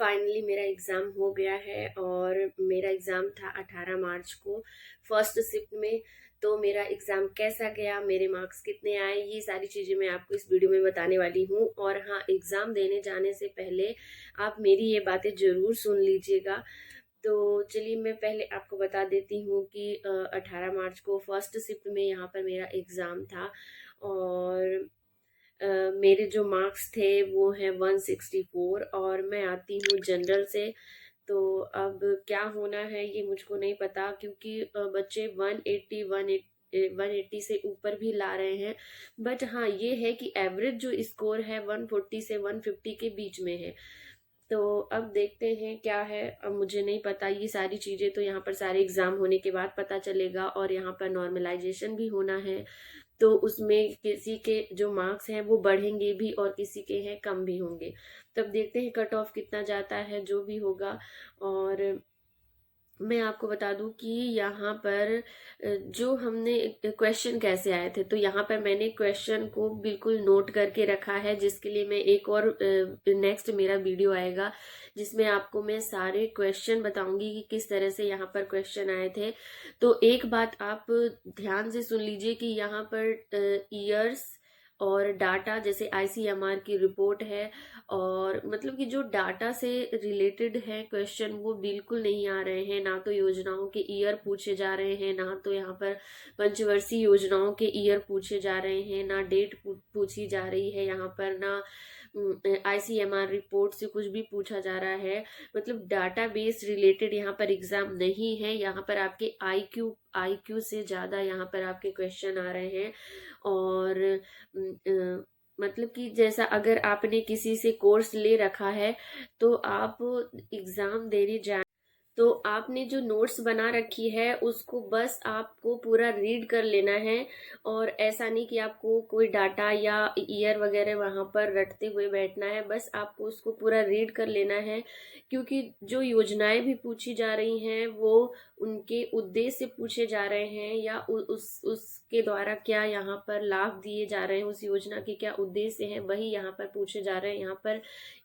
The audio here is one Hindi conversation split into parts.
फाइनली मेरा एग्ज़ाम हो गया है और मेरा एग्ज़ाम था 18 मार्च को फर्स्ट शिफ्ट में। तो मेरा एग्ज़ाम कैसा गया, मेरे मार्क्स कितने आए, ये सारी चीज़ें मैं आपको इस वीडियो में बताने वाली हूँ। और हाँ, एग्ज़ाम देने जाने से पहले आप मेरी ये बातें ज़रूर सुन लीजिएगा। तो चलिए मैं पहले आपको बता देती हूँ कि 18 मार्च को फर्स्ट शिफ्ट में यहाँ पर मेरा एग्ज़ाम था। और मेरे जो मार्क्स थे वो है 164 और मैं आती हूँ जनरल से। तो अब क्या होना है ये मुझको नहीं पता, क्योंकि बच्चे 180 से ऊपर भी ला रहे हैं। बट हाँ, ये है कि एवरेज जो स्कोर है 140 से 150 के बीच में है। तो अब देखते हैं क्या है, अब मुझे नहीं पता। ये सारी चीजें तो यहाँ पर सारे एग्जाम होने के बाद पता चलेगा, और यहाँ पर नॉर्मलाइजेशन भी होना है। तो उसमें किसी के जो मार्क्स हैं वो बढ़ेंगे भी और किसी के हैं कम भी होंगे। तब देखते हैं कट ऑफ कितना जाता है, जो भी होगा। और मैं आपको बता दूं कि यहाँ पर जो हमने क्वेश्चन कैसे आए थे, तो यहाँ पर मैंने क्वेश्चन को बिल्कुल नोट करके रखा है, जिसके लिए मैं एक और नेक्स्ट मेरा वीडियो आएगा जिसमें आपको मैं सारे क्वेश्चन बताऊंगी कि किस तरह से यहाँ पर क्वेश्चन आए थे। तो एक बात आप ध्यान से सुन लीजिए कि यहाँ पर ईयर्स और डाटा, जैसे आईसीएमआर की रिपोर्ट है, और मतलब कि जो डाटा से रिलेटेड है क्वेश्चन, वो बिल्कुल नहीं आ रहे हैं। ना तो योजनाओं के ईयर पूछे जा रहे हैं, ना तो यहाँ पर पंचवर्षीय योजनाओं के ईयर पूछे जा रहे हैं, ना डेट पूछी जा रही है यहाँ पर, ना आईसीएमआर रिपोर्ट से कुछ भी पूछा जा रहा है। मतलब डाटा बेस रिलेटेड यहाँ पर एग्जाम नहीं है। यहाँ पर आपके आईक्यू से ज्यादा यहाँ पर आपके क्वेश्चन आ रहे हैं। और मतलब कि जैसा अगर आपने किसी से कोर्स ले रखा है तो आप एग्जाम देने जा, तो आपने जो नोट्स बना रखी है उसको बस आपको पूरा रीड कर लेना है। और ऐसा नहीं कि आपको कोई डाटा या ईयर वगैरह वहां पर रटते हुए बैठना है, बस आपको उसको पूरा रीड कर लेना है। क्योंकि जो योजनाएं भी पूछी जा रही हैं वो उनके उद्देश्य पूछे जा रहे हैं, या उसके द्वारा क्या यहाँ पर लाभ दिए जा रहे हैं, उस योजना के क्या उद्देश्य हैं, वही यहाँ पर पूछे जा रहे हैं। यहाँ पर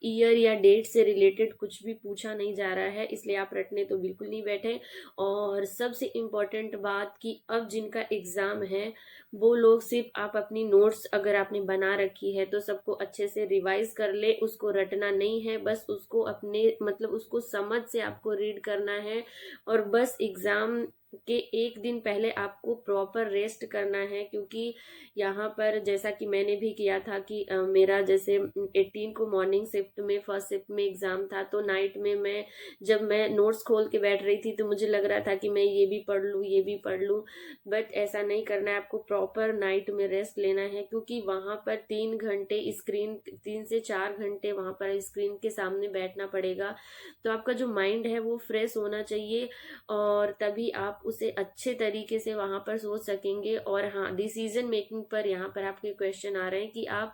ईयर या डेट से रिलेटेड कुछ भी पूछा नहीं जा रहा है, इसलिए आप रटने तो बिल्कुल नहीं बैठे। और सबसे इम्पोर्टेंट बात कि अब जिनका एग्जाम है वो लोग सिर्फ आप अपनी नोट्स अगर आपने बना रखी है तो सबको अच्छे से रिवाइज कर ले, उसको रटना नहीं है, बस उसको अपने मतलब उसको समझ से आपको रीड करना है। और बस एग्जाम के एक दिन पहले आपको प्रॉपर रेस्ट करना है, क्योंकि यहाँ पर जैसा कि मैंने भी किया था कि मेरा जैसे 18 को मॉर्निंग शिफ्ट में फर्स्ट शिफ्ट में एग्जाम था, तो नाइट में जब मैं नोट्स खोल के बैठ रही थी तो मुझे लग रहा था कि मैं ये भी पढ़ लूँ ये भी पढ़ लूँ। बट ऐसा नहीं करना है, आपको प्रॉपर नाइट में रेस्ट लेना है, क्योंकि वहां पर 3 घंटे स्क्रीन 3 से 4 घंटे वहां पर स्क्रीन के सामने बैठना पड़ेगा। तो आपका जो माइंड है वो फ्रेश होना चाहिए, और तभी आप उसे अच्छे तरीके से वहां पर सोच सकेंगे। और हाँ, डिसीजन मेकिंग पर यहाँ पर आपके क्वेश्चन आ रहे हैं कि आप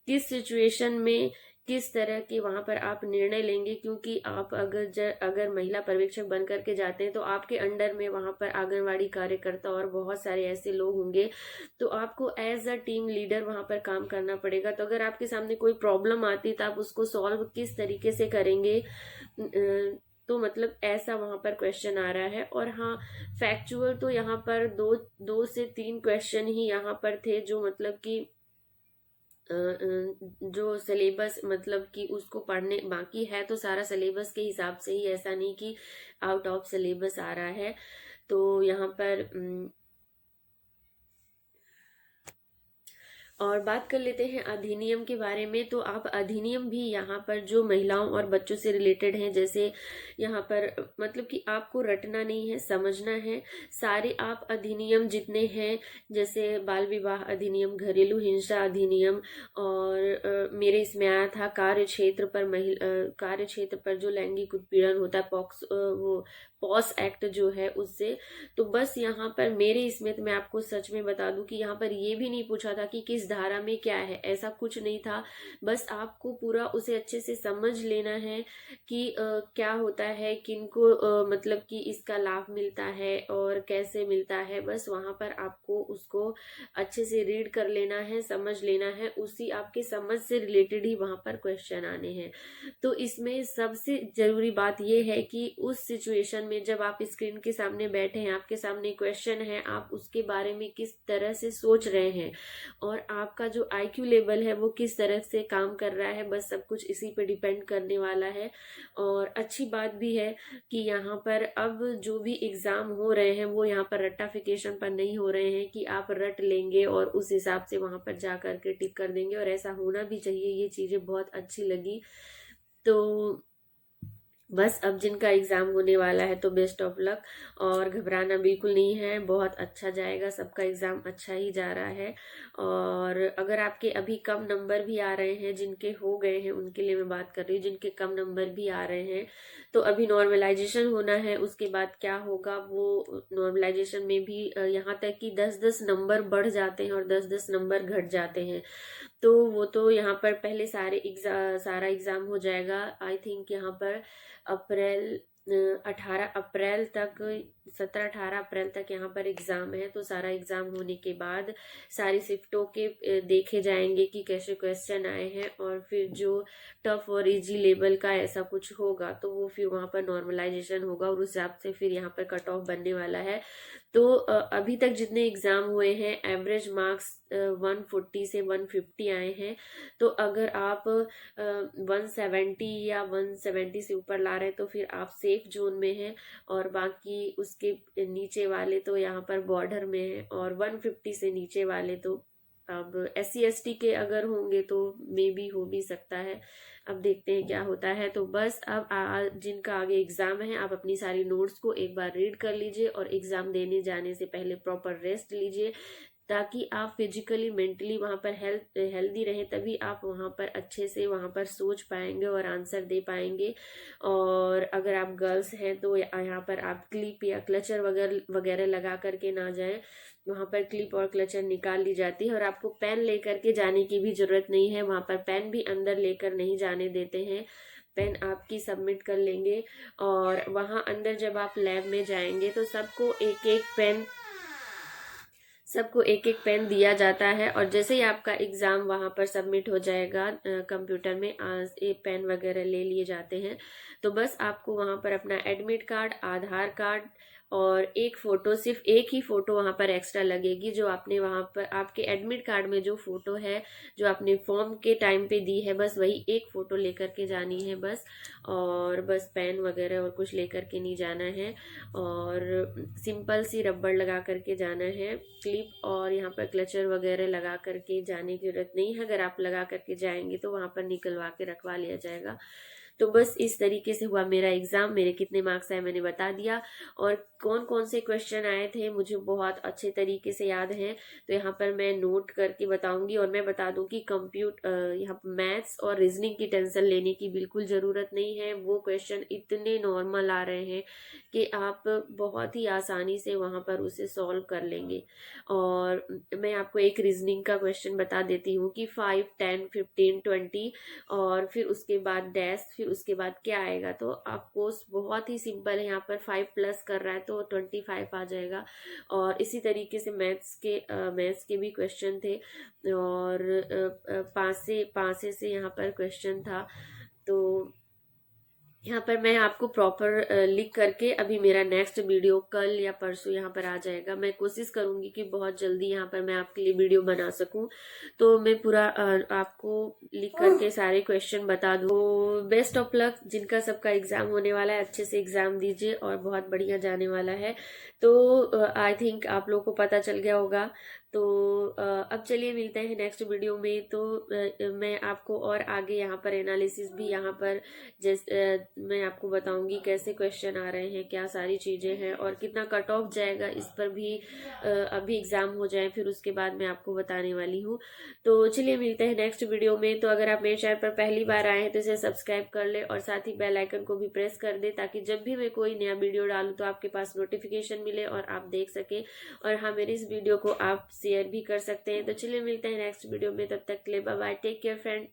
किस सिचुएशन में किस तरह के वहां पर आप निर्णय लेंगे, क्योंकि आप अगर महिला पर्यवेक्षक बन करके जाते हैं तो आपके अंडर में वहां पर आंगनवाड़ी कार्यकर्ता और बहुत सारे ऐसे लोग होंगे। तो आपको एज अ टीम लीडर वहां पर काम करना पड़ेगा। तो अगर आपके सामने कोई प्रॉब्लम आती तो आप उसको सॉल्व किस तरीके से करेंगे, तो मतलब ऐसा वहां पर क्वेश्चन आ रहा है। और हाँ, फैक्चुअल तो यहाँ पर दो से तीन क्वेश्चन ही यहाँ पर थे, जो मतलब कि जो सिलेबस मतलब कि उसको पढ़ने बाकी है, तो सारा सिलेबस के हिसाब से ही, ऐसा नहीं कि आउट ऑफ सिलेबस आ रहा है। तो यहाँ पर और बात कर लेते हैं अधिनियम के बारे में। तो आप अधिनियम भी यहाँ पर जो महिलाओं और बच्चों से रिलेटेड हैं, जैसे यहाँ पर मतलब कि आपको रटना नहीं है, समझना है। सारे आप अधिनियम जितने हैं, जैसे बाल विवाह अधिनियम, घरेलू हिंसा अधिनियम, और मेरे इसमें आया था कार्य क्षेत्र पर कार्य क्षेत्र पर जो लैंगिक उत्पीड़न होता है, वो पॉस एक्ट जो है उससे। तो बस यहाँ पर मेरे इसमें तो मैं आपको सच में बता दूं कि यहाँ पर ये भी नहीं पूछा था कि किस धारा में क्या है, ऐसा कुछ नहीं था। बस आपको पूरा उसे अच्छे से समझ लेना है कि क्या होता है, किनको मतलब कि इसका लाभ मिलता है और कैसे मिलता है। बस वहां पर आपको उसको अच्छे से रीड कर लेना है, समझ लेना है, उसी आपके समझ से रिलेटेड ही वहां पर क्वेश्चन आने हैं। तो इसमें सबसे जरूरी बात यह है कि उस सिचुएशन में जब आप स्क्रीन के सामने बैठे हैं, आपके सामने क्वेश्चन है, आप उसके बारे में किस तरह से सोच रहे हैं और आपका जो IQ लेवल है वो किस तरह से काम कर रहा है, बस सब कुछ इसी पे डिपेंड करने वाला है। और अच्छी बात भी है कि यहाँ पर अब जो भी एग्जाम हो रहे हैं वो यहाँ पर रट्टाफिकेशन पर नहीं हो रहे हैं कि आप रट लेंगे और उस हिसाब से वहां पर जा करके टिक कर देंगे, और ऐसा होना भी चाहिए। ये चीजें बहुत अच्छी लगी। तो बस अब जिनका एग्जाम होने वाला है तो बेस्ट ऑफ लक, और घबराना बिल्कुल नहीं है, बहुत अच्छा जाएगा, सबका एग्जाम अच्छा ही जा रहा है। और अगर आपके अभी कम नंबर भी आ रहे हैं, जिनके हो गए हैं उनके लिए मैं बात कर रही हूँ, जिनके कम नंबर भी आ रहे हैं तो अभी नॉर्मलाइजेशन होना है। उसके बाद क्या होगा, वो नॉर्मलाइजेशन में भी यहाँ तक कि 10-10 नंबर बढ़ जाते हैं और 10-10 नंबर घट जाते हैं। तो वो तो यहाँ पर पहले सारा एग्जाम हो जाएगा। आई थिंक यहाँ पर अप्रैल 18 अप्रैल तक, 17-18 अप्रैल तक यहाँ पर एग्जाम है। तो सारा एग्जाम होने के बाद सारी शिफ्टों के देखे जाएंगे कि कैसे क्वेश्चन आए हैं, और फिर जो टफ और इजी लेवल का ऐसा कुछ होगा तो वो फिर वहां पर नॉर्मलाइजेशन होगा और उस हिसाब से फिर यहाँ पर कट ऑफ बनने वाला है। तो अभी तक जितने एग्जाम हुए हैं एवरेज मार्क्स 140 से 150 आए हैं। तो अगर आप 170 या 170 से ऊपर ला रहे हैं तो फिर आप सेफ जोन में हैं, और बाकी उसके नीचे वाले तो यहाँ पर बॉर्डर में हैं, और 150 से नीचे वाले तो अब SC ST के अगर होंगे तो मे बी हो भी सकता है। अब देखते हैं क्या होता है। तो बस अब जिनका आगे एग्जाम है आप अपनी सारी नोट्स को एक बार रीड कर लीजिए, और एग्जाम देने जाने से पहले प्रॉपर रेस्ट लीजिए, ताकि आप फिजिकली मेंटली वहां पर हेल्दी रहें, तभी आप वहां पर अच्छे से वहां पर सोच पाएंगे और आंसर दे पाएंगे। और अगर आप गर्ल्स हैं तो यहाँ पर आप क्लिप या क्लचर वगैरह वगैरह लगा करके ना जाएं। वहां पर क्लिप और क्लचर निकाल ली जाती है, और आपको पेन लेकर के जाने की भी जरूरत नहीं है। वहां पर पेन भी अंदर लेकर नहीं जाने देते हैं, पेन आपकी सबमिट कर लेंगे। और वहां अंदर जब आप लैब में जाएंगे तो सबको एक एक पेन दिया जाता है, और जैसे ही आपका एग्जाम वहां पर सबमिट हो जाएगा कंप्यूटर में, एक पेन वगैरह ले लिए जाते हैं। तो बस आपको वहां पर अपना एडमिट कार्ड, आधार कार्ड और एक फोटो, सिर्फ एक ही फोटो वहां पर एक्स्ट्रा लगेगी, जो आपने वहां पर आपके एडमिट कार्ड में जो फोटो है जो आपने फॉर्म के टाइम पे दी है, बस वही एक फोटो लेकर के जानी है बस। और बस पेन वगैरह और कुछ लेकर के नहीं जाना है, और सिंपल सी रबड़ लगा करके जाना है। क्लिप और यहाँ पर क्लचर वगैरह लगा करके जाने की जरूरत नहीं है, अगर आप लगा करके जाएंगे तो वहां पर निकलवा के रखवा लिया जाएगा। तो बस इस तरीके से हुआ मेरा एग्जाम। मेरे कितने मार्क्स आए मैंने बता दिया, और कौन कौन से क्वेश्चन आए थे मुझे बहुत अच्छे तरीके से याद है, तो यहाँ पर मैं नोट करके बताऊंगी। और मैं बता दूं कि यहाँ पर मैथ्स और रीजनिंग की टेंशन लेने की बिल्कुल जरूरत नहीं है। वो क्वेश्चन इतने नॉर्मल आ रहे हैं कि आप बहुत ही आसानी से वहां पर उसे सॉल्व कर लेंगे। और मैं आपको एक रीजनिंग का क्वेश्चन बता देती हूँ कि 5, 10, 15, 20 और फिर उसके बाद डैश, फिर उसके बाद क्या आएगा। तो आपको बहुत ही सिंपल है, यहाँ पर 5 प्लस कर रहा है तो 25 आ जाएगा। और इसी तरीके से मैथ्स के भी क्वेश्चन थे, और पासे से यहाँ पर क्वेश्चन था। तो यहाँ पर मैं आपको प्रॉपर लिख करके, अभी मेरा नेक्स्ट वीडियो कल या परसों यहाँ पर आ जाएगा। मैं कोशिश करूंगी कि बहुत जल्दी यहाँ पर मैं आपके लिए वीडियो बना सकूं, तो मैं पूरा आपको लिख करके सारे क्वेश्चन बता दूं। बेस्ट ऑफ लक, जिनका सबका एग्जाम होने वाला है अच्छे से एग्जाम दीजिए और बहुत बढ़िया जाने वाला है। तो आई थिंक आप लोगों को पता चल गया होगा। तो अब चलिए मिलते हैं नेक्स्ट वीडियो में। तो मैं आपको और आगे यहाँ पर एनालिसिस भी यहाँ पर मैं आपको बताऊंगी कैसे क्वेश्चन आ रहे हैं, क्या सारी चीजें हैं, और कितना कट ऑफ जाएगा इस पर भी अभी एग्जाम हो जाए फिर उसके बाद मैं आपको बताने वाली हूँ। तो चलिए मिलते हैं नेक्स्ट वीडियो में। तो अगर आप मेरे चैनल पर पहली बार आए हैं तो इसे सब्सक्राइब कर ले, और साथ ही बेल आइकन को भी प्रेस कर दे, ताकि जब भी मैं कोई नया वीडियो डालूं तो आपके पास नोटिफिकेशन मिले और आप देख सके। और हाँ, मेरी इस वीडियो को आप शेयर भी कर सकते हैं। तो चलिए मिलते हैं नेक्स्ट वीडियो में, तब तक के लिए bye bye, take care friend.